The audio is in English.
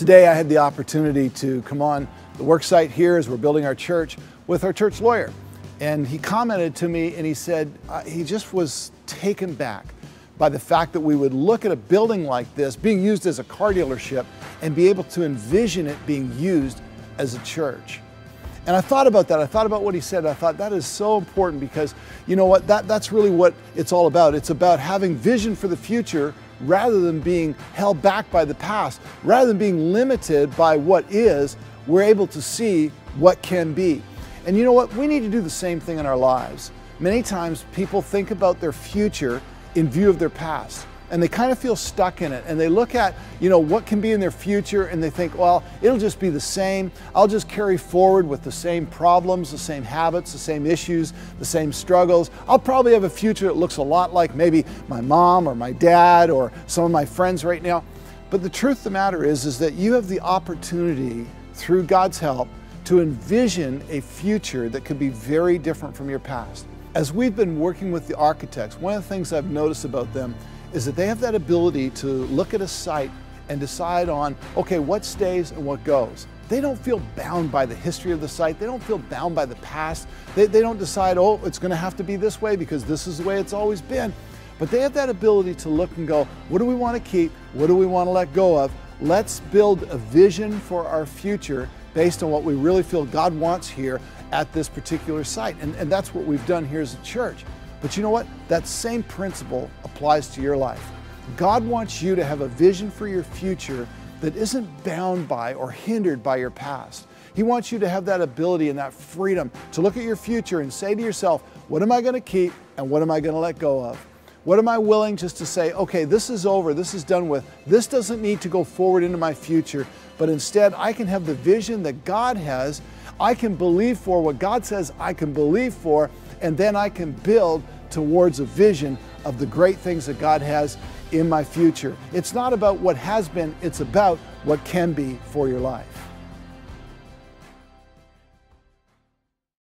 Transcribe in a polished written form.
Today I had the opportunity to come on the work site here as we're building our church with our church lawyer. And he commented to me and he said he just was taken back by the fact that we would look at a building like this being used as a car dealership and be able to envision it being used as a church. And I thought about that. I thought about what he said. I thought that is so important because you know what? That's really what it's all about. It's about having vision for the future rather than being held back by the past. Rather than being limited by what is, we're able to see what can be. And you know what? We need to do the same thing in our lives. Many times people think about their future in view of their past. And they kind of feel stuck in it. And they look at, what can be in their future and they think, well, it'll just be the same. I'll just carry forward with the same problems, the same habits, the same issues, the same struggles. I'll probably have a future that looks a lot like maybe my mom or my dad or some of my friends right now. But the truth of the matter is that you have the opportunity through God's help to envision a future that could be very different from your past. As we've been working with the architects, one of the things I've noticed about them is that they have that ability to look at a site and decide on, okay, what stays and what goes. They don't feel bound by the history of the site. They don't feel bound by the past. They don't decide, oh, it's going to have to be this way because this is the way it's always been. But they have that ability to look and go, what do we want to keep? What do we want to let go of? Let's build a vision for our future based on what we really feel God wants here at this particular site. And that's what we've done here as a church. But you know what? That same principle applies to your life. God wants you to have a vision for your future that isn't bound by or hindered by your past. He wants you to have that ability and that freedom to look at your future and say to yourself, what am I going to keep and what am I going to let go of? What am I willing just to say, okay, this is over, this is done with, this doesn't need to go forward into my future, but instead I can have the vision that God has. I can believe for what God says I can believe for, and then I can build towards a vision of the great things that God has in my future. It's not about what has been, it's about what can be for your life.